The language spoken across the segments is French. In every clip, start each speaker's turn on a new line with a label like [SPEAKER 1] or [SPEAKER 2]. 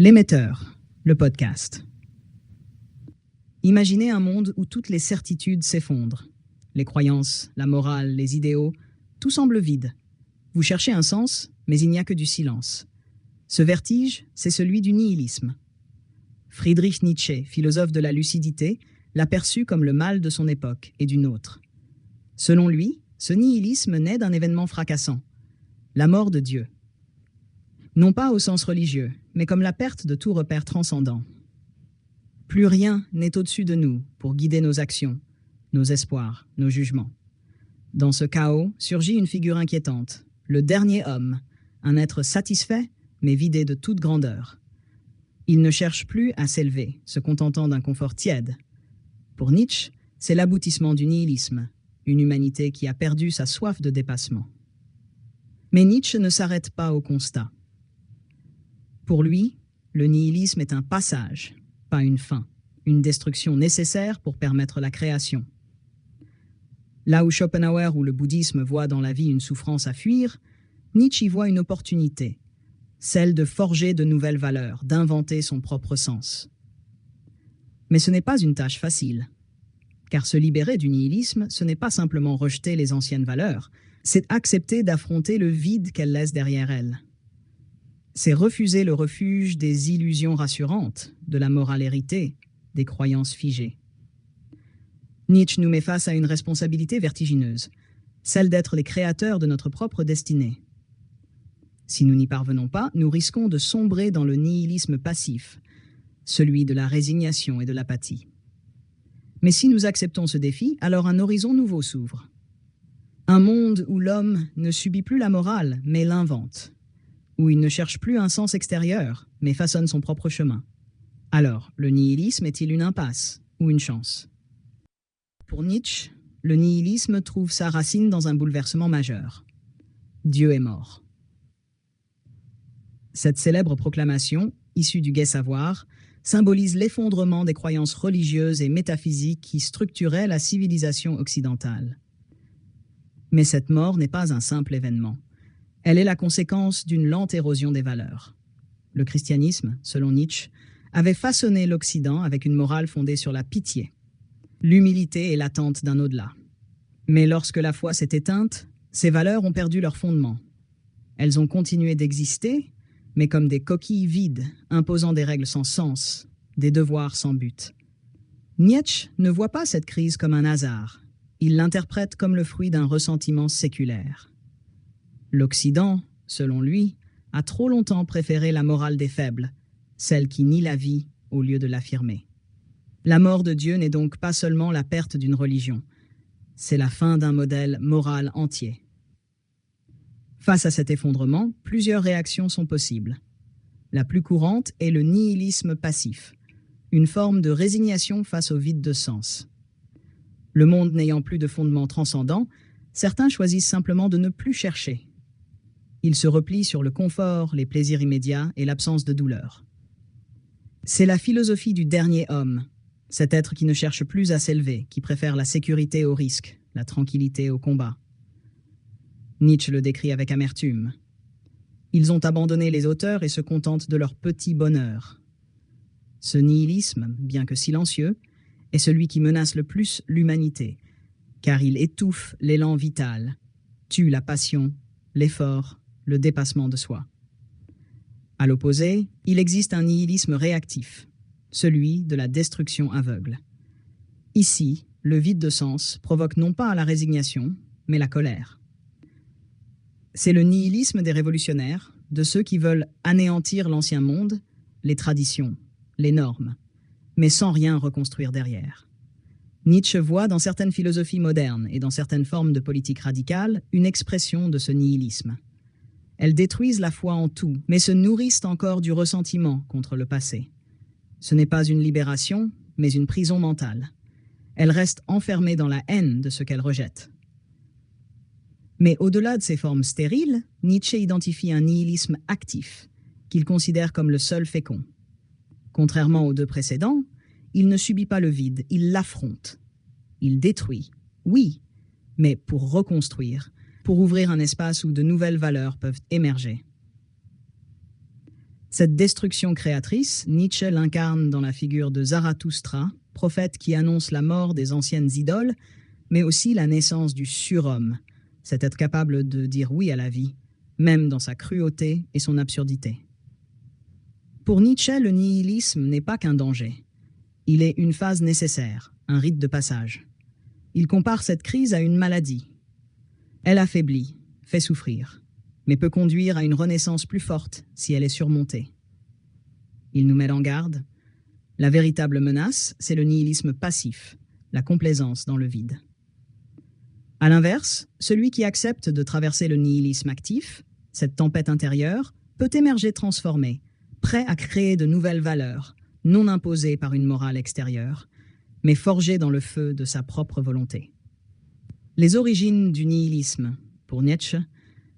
[SPEAKER 1] L'émetteur, le podcast. Imaginez un monde où toutes les certitudes s'effondrent. Les croyances, la morale, les idéaux, tout semble vide. Vous cherchez un sens, mais il n'y a que du silence. Ce vertige, c'est celui du nihilisme. Friedrich Nietzsche, philosophe de la lucidité, l'a perçu comme le mal de son époque et d'une autre. Selon lui, ce nihilisme naît d'un événement fracassant, la mort de Dieu. Non pas au sens religieux, mais comme la perte de tout repère transcendant. Plus rien n'est au-dessus de nous pour guider nos actions, nos espoirs, nos jugements. Dans ce chaos surgit une figure inquiétante, le dernier homme, un être satisfait mais vidé de toute grandeur. Il ne cherche plus à s'élever, se contentant d'un confort tiède. Pour Nietzsche, c'est l'aboutissement du nihilisme, une humanité qui a perdu sa soif de dépassement. Mais Nietzsche ne s'arrête pas au constat. Pour lui, le nihilisme est un passage, pas une fin, une destruction nécessaire pour permettre la création. Là où Schopenhauer ou le bouddhisme voient dans la vie une souffrance à fuir, Nietzsche y voit une opportunité, celle de forger de nouvelles valeurs, d'inventer son propre sens. Mais ce n'est pas une tâche facile, car se libérer du nihilisme, ce n'est pas simplement rejeter les anciennes valeurs, c'est accepter d'affronter le vide qu'elles laissent derrière elles. C'est refuser le refuge des illusions rassurantes, de la morale héritée, des croyances figées. Nietzsche nous met face à une responsabilité vertigineuse, celle d'être les créateurs de notre propre destinée. Si nous n'y parvenons pas, nous risquons de sombrer dans le nihilisme passif, celui de la résignation et de l'apathie. Mais si nous acceptons ce défi, alors un horizon nouveau s'ouvre. Un monde où l'homme ne subit plus la morale, mais l'invente. Où il ne cherche plus un sens extérieur, mais façonne son propre chemin. Alors, le nihilisme est-il une impasse ou une chance? Pour Nietzsche, le nihilisme trouve sa racine dans un bouleversement majeur. Dieu est mort. Cette célèbre proclamation, issue du Gai Savoir, symbolise l'effondrement des croyances religieuses et métaphysiques qui structuraient la civilisation occidentale. Mais cette mort n'est pas un simple événement. Elle est la conséquence d'une lente érosion des valeurs. Le christianisme, selon Nietzsche, avait façonné l'Occident avec une morale fondée sur la pitié, l'humilité et l'attente d'un au-delà. Mais lorsque la foi s'est éteinte, ces valeurs ont perdu leur fondement. Elles ont continué d'exister, mais comme des coquilles vides, imposant des règles sans sens, des devoirs sans but. Nietzsche ne voit pas cette crise comme un hasard. Il l'interprète comme le fruit d'un ressentiment séculaire. L'Occident, selon lui, a trop longtemps préféré la morale des faibles, celle qui nie la vie au lieu de l'affirmer. La mort de Dieu n'est donc pas seulement la perte d'une religion, c'est la fin d'un modèle moral entier. Face à cet effondrement, plusieurs réactions sont possibles. La plus courante est le nihilisme passif, une forme de résignation face au vide de sens. Le monde n'ayant plus de fondement transcendant, certains choisissent simplement de ne plus chercher. Ils se replient sur le confort, les plaisirs immédiats et l'absence de douleur. C'est la philosophie du dernier homme, cet être qui ne cherche plus à s'élever, qui préfère la sécurité au risque, la tranquillité au combat. Nietzsche le décrit avec amertume. Ils ont abandonné les auteurs et se contentent de leur petit bonheur. Ce nihilisme, bien que silencieux, est celui qui menace le plus l'humanité, car il étouffe l'élan vital, tue la passion, l'effort, le dépassement de soi. À l'opposé, il existe un nihilisme réactif, celui de la destruction aveugle. Ici, le vide de sens provoque non pas la résignation, mais la colère. C'est le nihilisme des révolutionnaires, de ceux qui veulent anéantir l'ancien monde, les traditions, les normes, mais sans rien reconstruire derrière. Nietzsche voit dans certaines philosophies modernes et dans certaines formes de politique radicale une expression de ce nihilisme. Elles détruisent la foi en tout, mais se nourrissent encore du ressentiment contre le passé. Ce n'est pas une libération, mais une prison mentale. Elles restent enfermées dans la haine de ce qu'elles rejettent. Mais au-delà de ces formes stériles, Nietzsche identifie un nihilisme actif, qu'il considère comme le seul fécond. Contrairement aux deux précédents, il ne subit pas le vide, il l'affronte. Il détruit, oui, mais pour reconstruire, pour ouvrir un espace où de nouvelles valeurs peuvent émerger. Cette destruction créatrice, Nietzsche l'incarne dans la figure de Zarathustra, prophète qui annonce la mort des anciennes idoles, mais aussi la naissance du surhomme, cet être capable de dire oui à la vie, même dans sa cruauté et son absurdité. Pour Nietzsche, le nihilisme n'est pas qu'un danger. Il est une phase nécessaire, un rite de passage. Il compare cette crise à une maladie. Elle affaiblit, fait souffrir, mais peut conduire à une renaissance plus forte si elle est surmontée. Il nous met en garde. La véritable menace, c'est le nihilisme passif, la complaisance dans le vide. À l'inverse, celui qui accepte de traverser le nihilisme actif, cette tempête intérieure, peut émerger transformé, prêt à créer de nouvelles valeurs, non imposées par une morale extérieure, mais forgées dans le feu de sa propre volonté. Les origines du nihilisme, pour Nietzsche,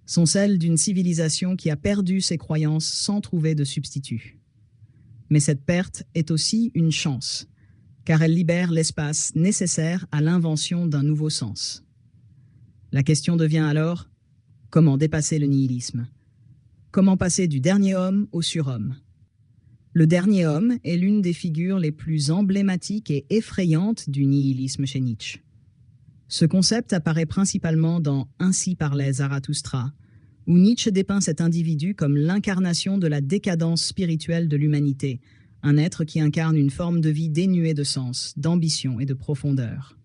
[SPEAKER 1] sont celles d'une civilisation qui a perdu ses croyances sans trouver de substitut. Mais cette perte est aussi une chance, car elle libère l'espace nécessaire à l'invention d'un nouveau sens. La question devient alors, comment dépasser le nihilisme? Comment passer du dernier homme au surhomme? Le dernier homme est l'une des figures les plus emblématiques et effrayantes du nihilisme chez Nietzsche. Ce concept apparaît principalement dans Ainsi parlait Zarathustra, où Nietzsche dépeint cet individu comme l'incarnation de la décadence spirituelle de l'humanité, un être qui incarne une forme de vie dénuée de sens, d'ambition et de profondeur.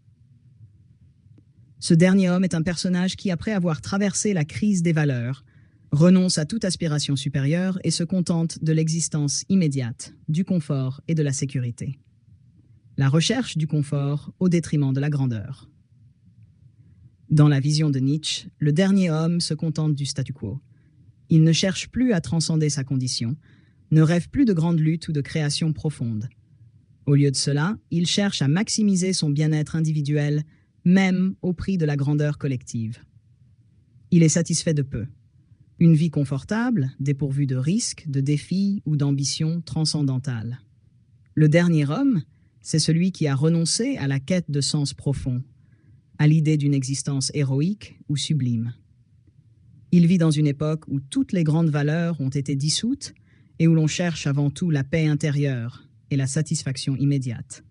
[SPEAKER 1] Ce dernier homme est un personnage qui, après avoir traversé la crise des valeurs, renonce à toute aspiration supérieure et se contente de l'existence immédiate, du confort et de la sécurité. La recherche du confort au détriment de la grandeur. Dans la vision de Nietzsche, le dernier homme se contente du statu quo. Il ne cherche plus à transcender sa condition, ne rêve plus de grandes luttes ou de créations profondes. Au lieu de cela, il cherche à maximiser son bien-être individuel, même au prix de la grandeur collective. Il est satisfait de peu. Une vie confortable, dépourvue de risques, de défis ou d'ambitions transcendantales. Le dernier homme, c'est celui qui a renoncé à la quête de sens profond, à l'idée d'une existence héroïque ou sublime. Il vit dans une époque où toutes les grandes valeurs ont été dissoutes et où l'on cherche avant tout la paix intérieure et la satisfaction immédiate.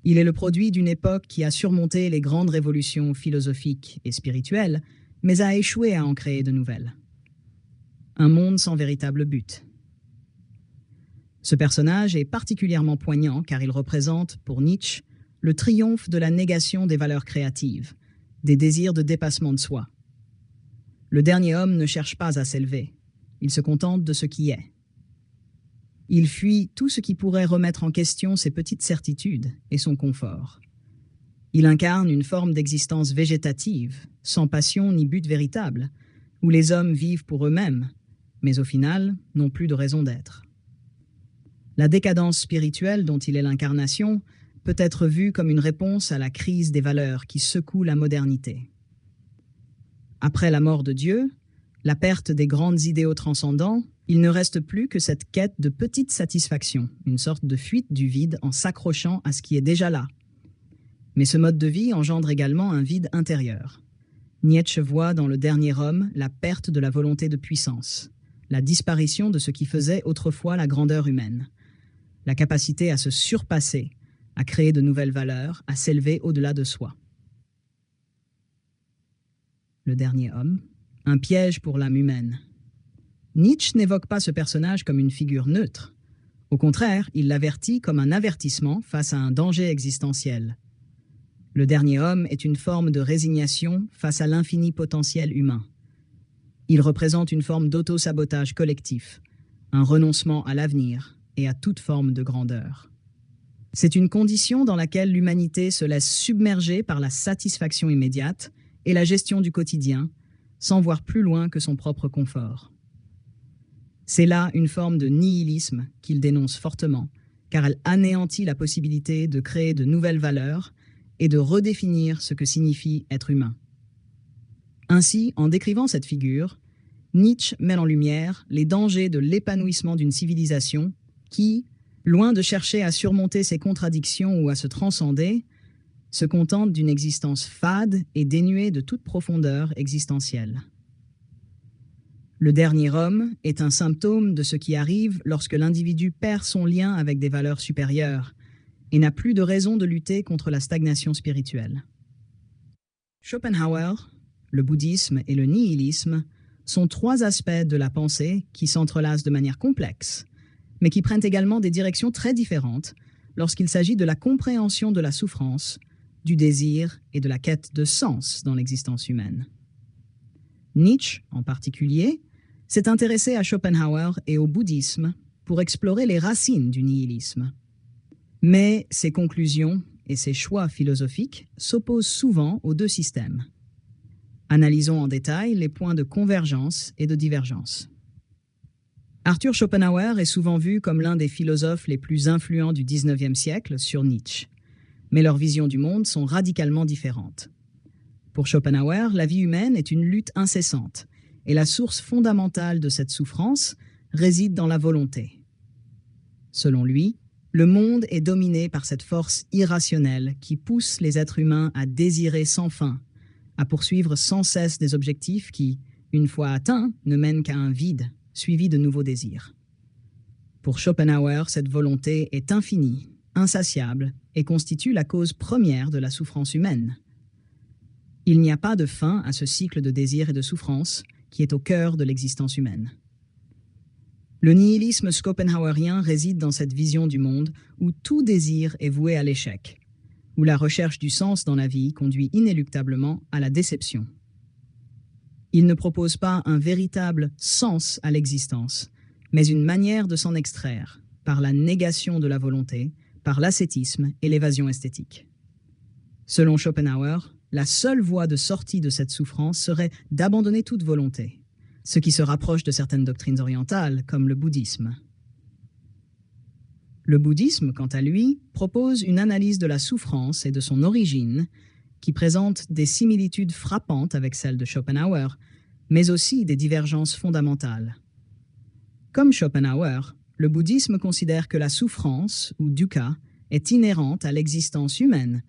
[SPEAKER 1] Il est le produit d'une époque qui a surmonté les grandes révolutions philosophiques et spirituelles, mais a échoué à en créer de nouvelles. Un monde sans véritable but. Ce personnage est particulièrement poignant car il représente, pour Nietzsche, le triomphe de la négation des valeurs créatives, des désirs de dépassement de soi. Le dernier homme ne cherche pas à s'élever, il se contente de ce qui est. Il fuit tout ce qui pourrait remettre en question ses petites certitudes et son confort. Il incarne une forme d'existence végétative, sans passion ni but véritable, où les hommes vivent pour eux-mêmes, mais au final n'ont plus de raison d'être. La décadence spirituelle dont il est l'incarnation peut être vue comme une réponse à la crise des valeurs qui secoue la modernité. Après la mort de Dieu, la perte des grands idéaux transcendants, il ne reste plus que cette quête de petite satisfaction, une sorte de fuite du vide en s'accrochant à ce qui est déjà là. Mais ce mode de vie engendre également un vide intérieur. Nietzsche voit dans le dernier homme la perte de la volonté de puissance, la disparition de ce qui faisait autrefois la grandeur humaine, la capacité à se surpasser, à créer de nouvelles valeurs, à s'élever au-delà de soi. Le dernier homme, un piège pour l'âme humaine. Nietzsche n'évoque pas ce personnage comme une figure neutre. Au contraire, il l'avertit comme un avertissement face à un danger existentiel. Le dernier homme est une forme de résignation face à l'infini potentiel humain. Il représente une forme d'auto-sabotage collectif, un renoncement à l'avenir et à toute forme de grandeur. C'est une condition dans laquelle l'humanité se laisse submerger par la satisfaction immédiate et la gestion du quotidien, sans voir plus loin que son propre confort. C'est là une forme de nihilisme qu'il dénonce fortement, car elle anéantit la possibilité de créer de nouvelles valeurs et de redéfinir ce que signifie être humain. Ainsi, en décrivant cette figure, Nietzsche met en lumière les dangers de l'épanouissement d'une civilisation qui, loin de chercher à surmonter ses contradictions ou à se transcender, se contente d'une existence fade et dénuée de toute profondeur existentielle. Le dernier homme est un symptôme de ce qui arrive lorsque l'individu perd son lien avec des valeurs supérieures et n'a plus de raison de lutter contre la stagnation spirituelle. Schopenhauer, le bouddhisme et le nihilisme sont trois aspects de la pensée qui s'entrelacent de manière complexe, mais qui prennent également des directions très différentes lorsqu'il s'agit de la compréhension de la souffrance, du désir et de la quête de sens dans l'existence humaine. Nietzsche, en particulier, s'est intéressé à Schopenhauer et au bouddhisme pour explorer les racines du nihilisme. Mais ses conclusions et ses choix philosophiques s'opposent souvent aux deux systèmes. Analysons en détail les points de convergence et de divergence. Arthur Schopenhauer est souvent vu comme l'un des philosophes les plus influents du XIXe siècle sur Nietzsche, mais leurs visions du monde sont radicalement différentes. Pour Schopenhauer, la vie humaine est une lutte incessante, et la source fondamentale de cette souffrance réside dans la volonté. Selon lui, le monde est dominé par cette force irrationnelle qui pousse les êtres humains à désirer sans fin, à poursuivre sans cesse des objectifs qui, une fois atteints, ne mènent qu'à un vide, suivi de nouveaux désirs. Pour Schopenhauer, cette volonté est infinie, insatiable et constitue la cause première de la souffrance humaine. Il n'y a pas de fin à ce cycle de désir et de souffrance qui est au cœur de l'existence humaine. Le nihilisme schopenhauerien réside dans cette vision du monde où tout désir est voué à l'échec, où la recherche du sens dans la vie conduit inéluctablement à la déception. Il ne propose pas un véritable sens à l'existence, mais une manière de s'en extraire, par la négation de la volonté, par l'ascétisme et l'évasion esthétique. Selon Schopenhauer, la seule voie de sortie de cette souffrance serait d'abandonner toute volonté, ce qui se rapproche de certaines doctrines orientales, comme le bouddhisme. Le bouddhisme, quant à lui, propose une analyse de la souffrance et de son origine qui présente des similitudes frappantes avec celles de Schopenhauer, mais aussi des divergences fondamentales. Comme Schopenhauer, le bouddhisme considère que la souffrance, ou dukkha, est inhérente à l'existence humaine,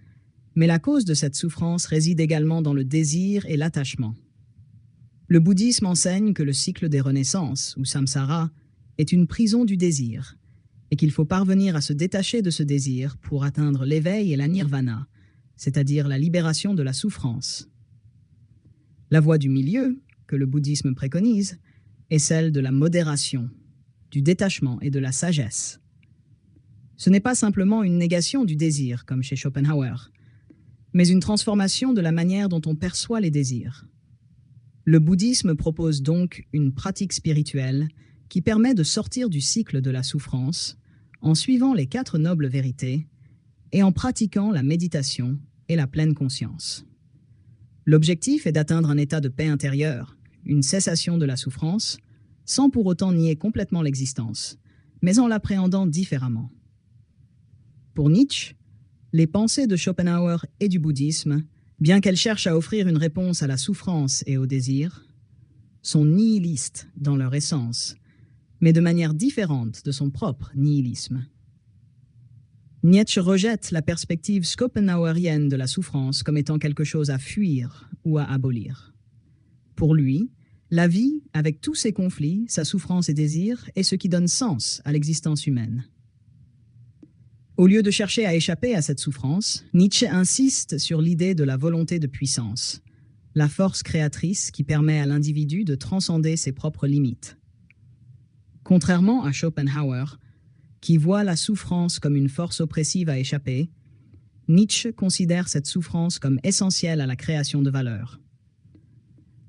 [SPEAKER 1] mais la cause de cette souffrance réside également dans le désir et l'attachement. Le bouddhisme enseigne que le cycle des renaissances, ou samsara, est une prison du désir, et qu'il faut parvenir à se détacher de ce désir pour atteindre l'éveil et la nirvana, c'est-à-dire la libération de la souffrance. La voie du milieu, que le bouddhisme préconise, est celle de la modération, du détachement et de la sagesse. Ce n'est pas simplement une négation du désir, comme chez Schopenhauer, mais une transformation de la manière dont on perçoit les désirs. Le bouddhisme propose donc une pratique spirituelle qui permet de sortir du cycle de la souffrance en suivant les 4 nobles vérités et en pratiquant la méditation et la pleine conscience. L'objectif est d'atteindre un état de paix intérieure, une cessation de la souffrance, sans pour autant nier complètement l'existence, mais en l'appréhendant différemment. Pour Nietzsche, les pensées de Schopenhauer et du bouddhisme, bien qu'elles cherchent à offrir une réponse à la souffrance et au désir, sont nihilistes dans leur essence, mais de manière différente de son propre nihilisme. Nietzsche rejette la perspective schopenhauerienne de la souffrance comme étant quelque chose à fuir ou à abolir. Pour lui, la vie, avec tous ses conflits, sa souffrance et désir, est ce qui donne sens à l'existence humaine. Au lieu de chercher à échapper à cette souffrance, Nietzsche insiste sur l'idée de la volonté de puissance, la force créatrice qui permet à l'individu de transcender ses propres limites. Contrairement à Schopenhauer, qui voit la souffrance comme une force oppressive à échapper, Nietzsche considère cette souffrance comme essentielle à la création de valeur.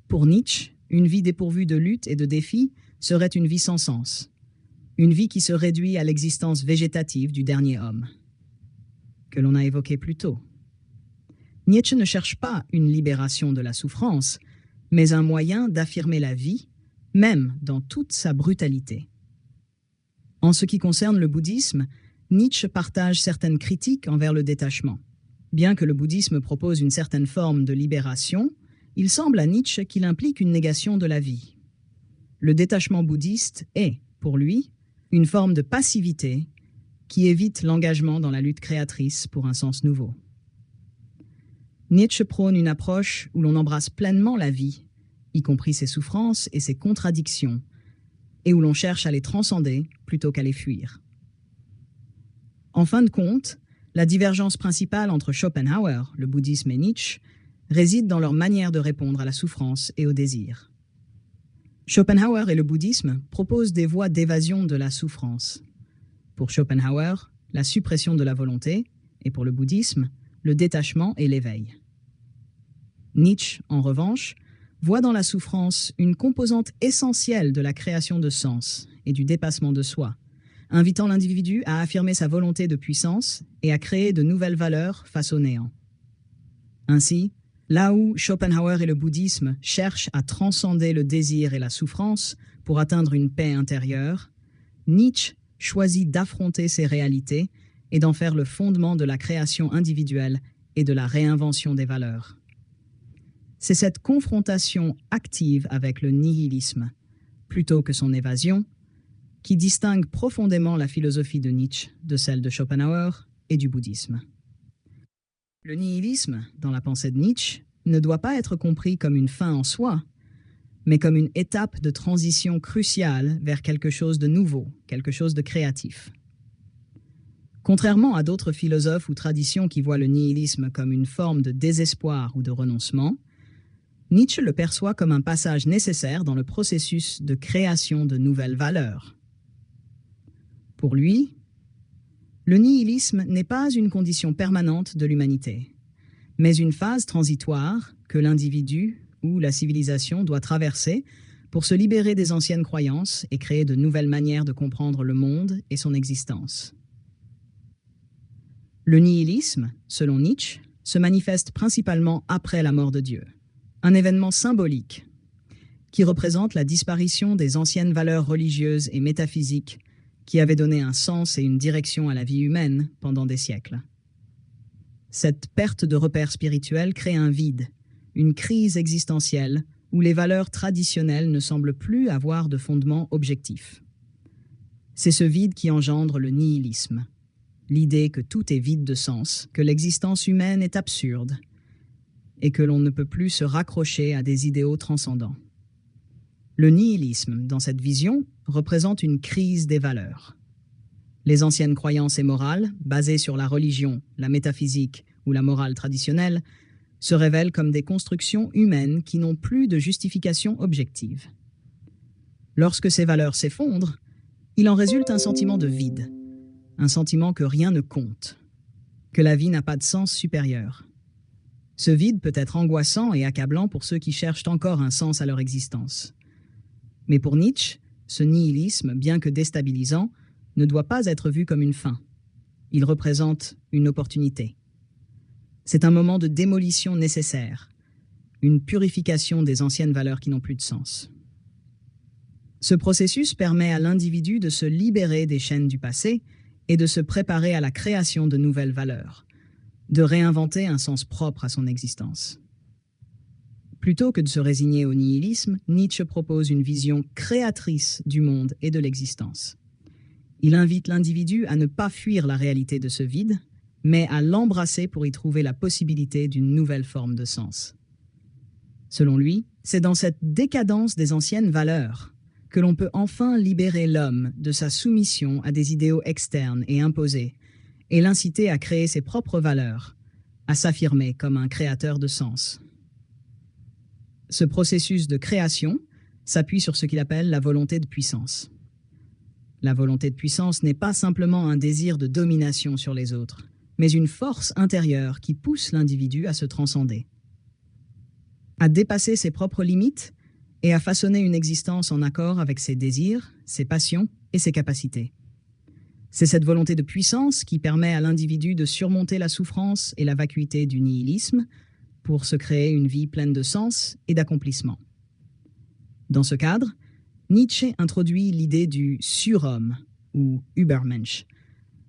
[SPEAKER 1] Pour Nietzsche, une vie dépourvue de lutte et de défis serait une vie sans sens, une vie qui se réduit à l'existence végétative du dernier homme, que l'on a évoqué plus tôt. Nietzsche ne cherche pas une libération de la souffrance, mais un moyen d'affirmer la vie, même dans toute sa brutalité. En ce qui concerne le bouddhisme, Nietzsche partage certaines critiques envers le détachement. Bien que le bouddhisme propose une certaine forme de libération, il semble à Nietzsche qu'il implique une négation de la vie. Le détachement bouddhiste est, pour lui, une forme de passivité qui évite l'engagement dans la lutte créatrice pour un sens nouveau. Nietzsche prône une approche où l'on embrasse pleinement la vie, y compris ses souffrances et ses contradictions, et où l'on cherche à les transcender plutôt qu'à les fuir. En fin de compte, la divergence principale entre Schopenhauer, le bouddhisme et Nietzsche réside dans leur manière de répondre à la souffrance et au désir. Schopenhauer et le bouddhisme proposent des voies d'évasion de la souffrance. Pour Schopenhauer, la suppression de la volonté, et pour le bouddhisme, le détachement et l'éveil. Nietzsche, en revanche, voit dans la souffrance une composante essentielle de la création de sens et du dépassement de soi, invitant l'individu à affirmer sa volonté de puissance et à créer de nouvelles valeurs face au néant. Ainsi, là où Schopenhauer et le bouddhisme cherchent à transcender le désir et la souffrance pour atteindre une paix intérieure, Nietzsche choisit d'affronter ces réalités et d'en faire le fondement de la création individuelle et de la réinvention des valeurs. C'est cette confrontation active avec le nihilisme, plutôt que son évasion, qui distingue profondément la philosophie de Nietzsche de celle de Schopenhauer et du bouddhisme. Le nihilisme, dans la pensée de Nietzsche, ne doit pas être compris comme une fin en soi, mais comme une étape de transition cruciale vers quelque chose de nouveau, quelque chose de créatif. Contrairement à d'autres philosophes ou traditions qui voient le nihilisme comme une forme de désespoir ou de renoncement, Nietzsche le perçoit comme un passage nécessaire dans le processus de création de nouvelles valeurs. Pour lui, le nihilisme n'est pas une condition permanente de l'humanité, mais une phase transitoire que l'individu ou la civilisation doit traverser pour se libérer des anciennes croyances et créer de nouvelles manières de comprendre le monde et son existence. Le nihilisme, selon Nietzsche, se manifeste principalement après la mort de Dieu, un événement symbolique qui représente la disparition des anciennes valeurs religieuses et métaphysiques qui avaient donné un sens et une direction à la vie humaine pendant des siècles. Cette perte de repères spirituels crée un vide, une crise existentielle où les valeurs traditionnelles ne semblent plus avoir de fondement objectif. C'est ce vide qui engendre le nihilisme, l'idée que tout est vide de sens, que l'existence humaine est absurde et que l'on ne peut plus se raccrocher à des idéaux transcendants. Le nihilisme, dans cette vision, représente une crise des valeurs. Les anciennes croyances et morales, basées sur la religion, la métaphysique ou la morale traditionnelle, se révèlent comme des constructions humaines qui n'ont plus de justification objective. Lorsque ces valeurs s'effondrent, il en résulte un sentiment de vide, un sentiment que rien ne compte, que la vie n'a pas de sens supérieur. Ce vide peut être angoissant et accablant pour ceux qui cherchent encore un sens à leur existence. Mais pour Nietzsche, ce nihilisme, bien que déstabilisant, ne doit pas être vu comme une fin. Il représente une opportunité. C'est un moment de démolition nécessaire, une purification des anciennes valeurs qui n'ont plus de sens. Ce processus permet à l'individu de se libérer des chaînes du passé et de se préparer à la création de nouvelles valeurs, de réinventer un sens propre à son existence. Plutôt que de se résigner au nihilisme, Nietzsche propose une vision créatrice du monde et de l'existence. Il invite l'individu à ne pas fuir la réalité de ce vide, mais à l'embrasser pour y trouver la possibilité d'une nouvelle forme de sens. Selon lui, c'est dans cette décadence des anciennes valeurs que l'on peut enfin libérer l'homme de sa soumission à des idéaux externes et imposés, et l'inciter à créer ses propres valeurs, à s'affirmer comme un créateur de sens. Ce processus de création s'appuie sur ce qu'il appelle la volonté de puissance. La volonté de puissance n'est pas simplement un désir de domination sur les autres, mais une force intérieure qui pousse l'individu à se transcender, à dépasser ses propres limites et à façonner une existence en accord avec ses désirs, ses passions et ses capacités. C'est cette volonté de puissance qui permet à l'individu de surmonter la souffrance et la vacuité du nihilisme pour se créer une vie pleine de sens et d'accomplissement. Dans ce cadre, Nietzsche introduit l'idée du surhomme, ou Übermensch,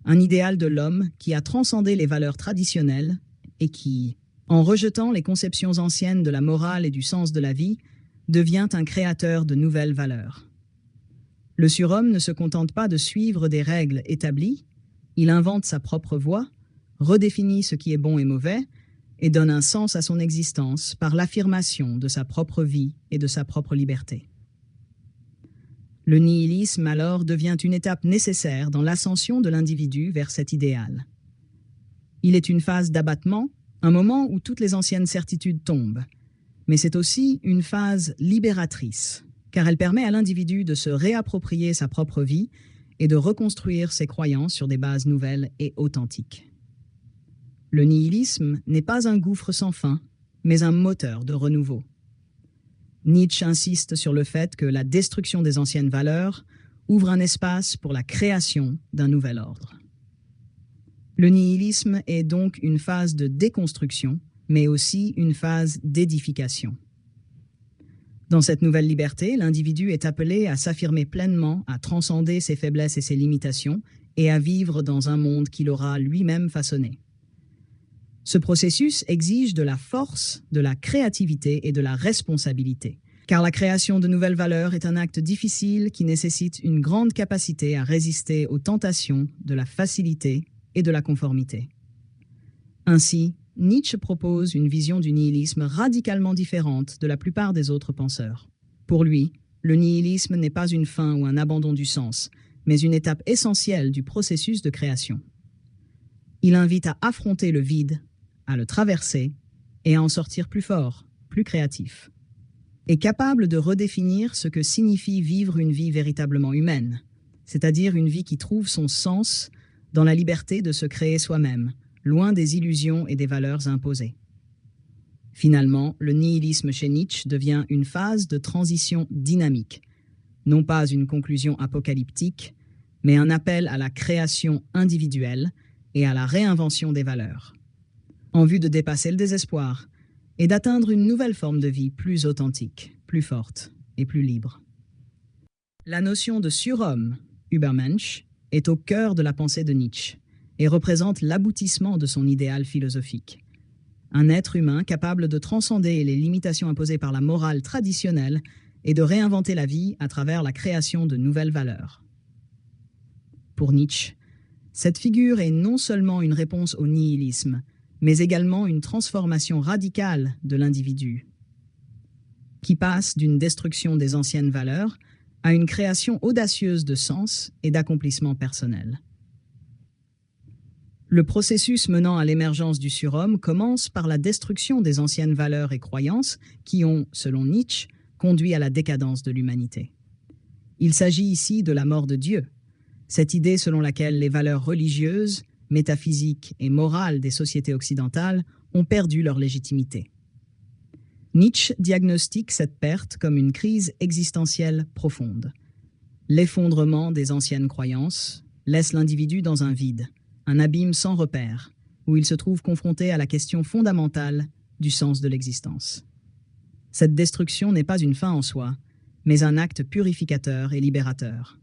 [SPEAKER 1] un idéal de l'homme qui a transcendé les valeurs traditionnelles et qui, en rejetant les conceptions anciennes de la morale et du sens de la vie, devient un créateur de nouvelles valeurs. Le surhomme ne se contente pas de suivre des règles établies, il invente sa propre voie, redéfinit ce qui est bon et mauvais, et donne un sens à son existence par l'affirmation de sa propre vie et de sa propre liberté. Le nihilisme alors devient une étape nécessaire dans l'ascension de l'individu vers cet idéal. Il est une phase d'abattement, un moment où toutes les anciennes certitudes tombent, mais c'est aussi une phase libératrice, car elle permet à l'individu de se réapproprier sa propre vie et de reconstruire ses croyances sur des bases nouvelles et authentiques. Le nihilisme n'est pas un gouffre sans fin, mais un moteur de renouveau. Nietzsche insiste sur le fait que la destruction des anciennes valeurs ouvre un espace pour la création d'un nouvel ordre. Le nihilisme est donc une phase de déconstruction, mais aussi une phase d'édification. Dans cette nouvelle liberté, l'individu est appelé à s'affirmer pleinement, à transcender ses faiblesses et ses limitations, et à vivre dans un monde qu'il aura lui-même façonné. Ce processus exige de la force, de la créativité et de la responsabilité, car la création de nouvelles valeurs est un acte difficile qui nécessite une grande capacité à résister aux tentations de la facilité et de la conformité. Ainsi, Nietzsche propose une vision du nihilisme radicalement différente de la plupart des autres penseurs. Pour lui, le nihilisme n'est pas une fin ou un abandon du sens, mais une étape essentielle du processus de création. Il invite à affronter le vide, à le traverser et à en sortir plus fort, plus créatif. Et capable de redéfinir ce que signifie vivre une vie véritablement humaine, c'est-à-dire une vie qui trouve son sens dans la liberté de se créer soi-même, loin des illusions et des valeurs imposées. Finalement, le nihilisme chez Nietzsche devient une phase de transition dynamique, non pas une conclusion apocalyptique, mais un appel à la création individuelle et à la réinvention des valeurs, en vue de dépasser le désespoir et d'atteindre une nouvelle forme de vie plus authentique, plus forte et plus libre. La notion de surhomme, Übermensch, est au cœur de la pensée de Nietzsche et représente l'aboutissement de son idéal philosophique. Un être humain capable de transcender les limitations imposées par la morale traditionnelle et de réinventer la vie à travers la création de nouvelles valeurs. Pour Nietzsche, cette figure est non seulement une réponse au nihilisme, mais également une transformation radicale de l'individu, qui passe d'une destruction des anciennes valeurs à une création audacieuse de sens et d'accomplissement personnel. Le processus menant à l'émergence du surhomme commence par la destruction des anciennes valeurs et croyances qui ont, selon Nietzsche, conduit à la décadence de l'humanité. Il s'agit ici de la mort de Dieu, cette idée selon laquelle les valeurs religieuses, métaphysiques et morales des sociétés occidentales ont perdu leur légitimité. Nietzsche diagnostique cette perte comme une crise existentielle profonde. L'effondrement des anciennes croyances laisse l'individu dans un vide, un abîme sans repère, où il se trouve confronté à la question fondamentale du sens de l'existence. Cette destruction n'est pas une fin en soi, mais un acte purificateur et libérateur.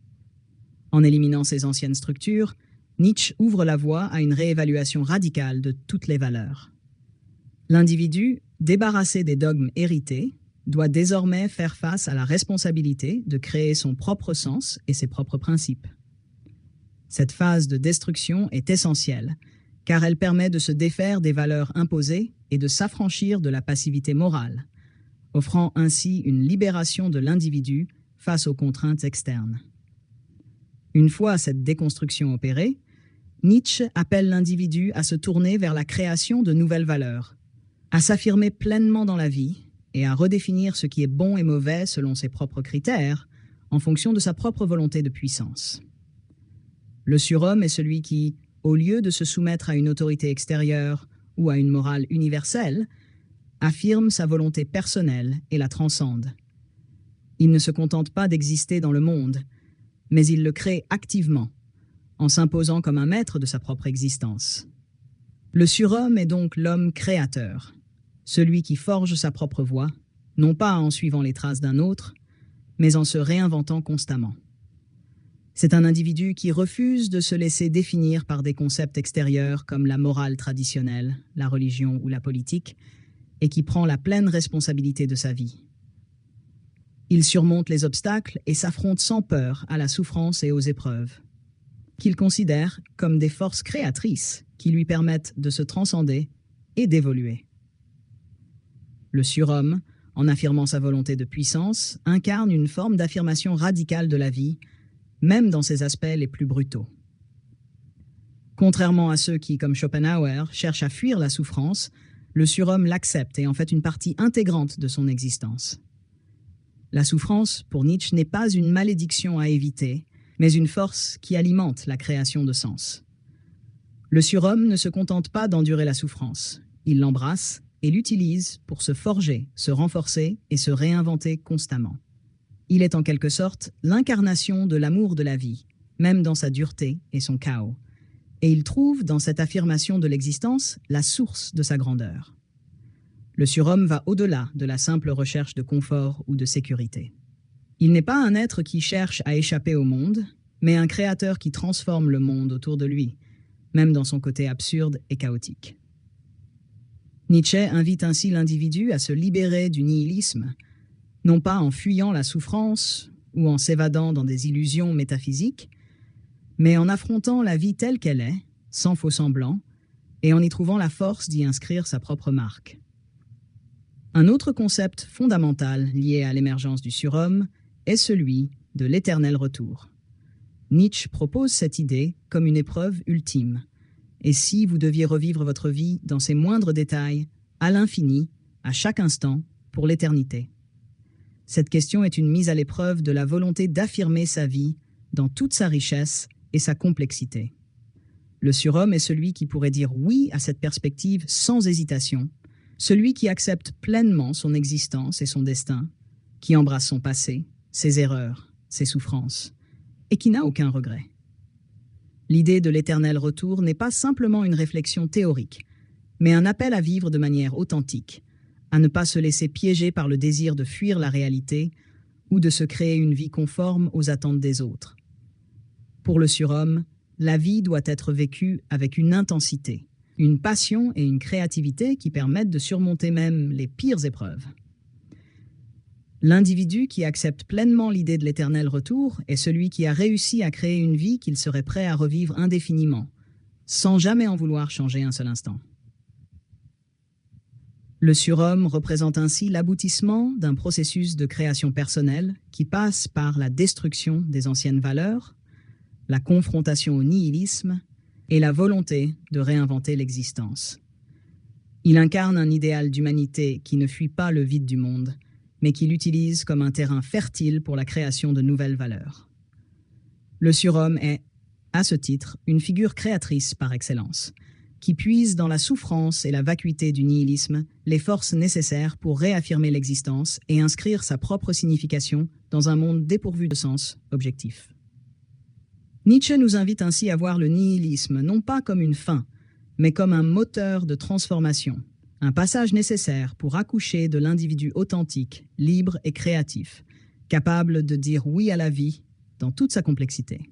[SPEAKER 1] En éliminant ces anciennes structures, Nietzsche ouvre la voie à une réévaluation radicale de toutes les valeurs. L'individu, débarrassé des dogmes hérités, doit désormais faire face à la responsabilité de créer son propre sens et ses propres principes. Cette phase de destruction est essentielle, car elle permet de se défaire des valeurs imposées et de s'affranchir de la passivité morale, offrant ainsi une libération de l'individu face aux contraintes externes. Une fois cette déconstruction opérée, Nietzsche appelle l'individu à se tourner vers la création de nouvelles valeurs, à s'affirmer pleinement dans la vie et à redéfinir ce qui est bon et mauvais selon ses propres critères, en fonction de sa propre volonté de puissance. Le surhomme est celui qui, au lieu de se soumettre à une autorité extérieure ou à une morale universelle, affirme sa volonté personnelle et la transcende. Il ne se contente pas d'exister dans le monde, mais il le crée activement, en s'imposant comme un maître de sa propre existence. Le surhomme est donc l'homme créateur, celui qui forge sa propre voie, non pas en suivant les traces d'un autre, mais en se réinventant constamment. C'est un individu qui refuse de se laisser définir par des concepts extérieurs comme la morale traditionnelle, la religion ou la politique, et qui prend la pleine responsabilité de sa vie. Il surmonte les obstacles et s'affronte sans peur à la souffrance et aux épreuves, qu'il considère comme des forces créatrices qui lui permettent de se transcender et d'évoluer. Le surhomme, en affirmant sa volonté de puissance, incarne une forme d'affirmation radicale de la vie, même dans ses aspects les plus brutaux. Contrairement à ceux qui, comme Schopenhauer, cherchent à fuir la souffrance, le surhomme l'accepte et en fait une partie intégrante de son existence. La souffrance, pour Nietzsche, n'est pas une malédiction à éviter, mais une force qui alimente la création de sens. Le surhomme ne se contente pas d'endurer la souffrance, il l'embrasse et l'utilise pour se forger, se renforcer et se réinventer constamment. Il est en quelque sorte l'incarnation de l'amour de la vie, même dans sa dureté et son chaos. Et il trouve dans cette affirmation de l'existence la source de sa grandeur. Le surhomme va au-delà de la simple recherche de confort ou de sécurité. Il n'est pas un être qui cherche à échapper au monde, mais un créateur qui transforme le monde autour de lui, même dans son côté absurde et chaotique. Nietzsche invite ainsi l'individu à se libérer du nihilisme, non pas en fuyant la souffrance ou en s'évadant dans des illusions métaphysiques, mais en affrontant la vie telle qu'elle est, sans faux semblant, et en y trouvant la force d'y inscrire sa propre marque. Un autre concept fondamental lié à l'émergence du surhomme est celui de l'éternel retour. Nietzsche propose cette idée comme une épreuve ultime. Et si vous deviez revivre votre vie dans ses moindres détails, à l'infini, à chaque instant, pour l'éternité? Cette question est une mise à l'épreuve de la volonté d'affirmer sa vie dans toute sa richesse et sa complexité. Le surhomme est celui qui pourrait dire oui à cette perspective sans hésitation, celui qui accepte pleinement son existence et son destin, qui embrasse son passé, ses erreurs, ses souffrances, et qui n'a aucun regret. L'idée de l'éternel retour n'est pas simplement une réflexion théorique, mais un appel à vivre de manière authentique, à ne pas se laisser piéger par le désir de fuir la réalité ou de se créer une vie conforme aux attentes des autres. Pour le surhomme, la vie doit être vécue avec une intensité, une passion et une créativité qui permettent de surmonter même les pires épreuves. L'individu qui accepte pleinement l'idée de l'éternel retour est celui qui a réussi à créer une vie qu'il serait prêt à revivre indéfiniment, sans jamais en vouloir changer un seul instant. Le surhomme représente ainsi l'aboutissement d'un processus de création personnelle qui passe par la destruction des anciennes valeurs, la confrontation au nihilisme et la volonté de réinventer l'existence. Il incarne un idéal d'humanité qui ne fuit pas le vide du monde, mais qui l'utilise comme un terrain fertile pour la création de nouvelles valeurs. Le surhomme est, à ce titre, une figure créatrice par excellence, qui puise dans la souffrance et la vacuité du nihilisme les forces nécessaires pour réaffirmer l'existence et inscrire sa propre signification dans un monde dépourvu de sens objectif. Nietzsche nous invite ainsi à voir le nihilisme non pas comme une fin, mais comme un moteur de transformation, un passage nécessaire pour accoucher de l'individu authentique, libre et créatif, capable de dire oui à la vie dans toute sa complexité.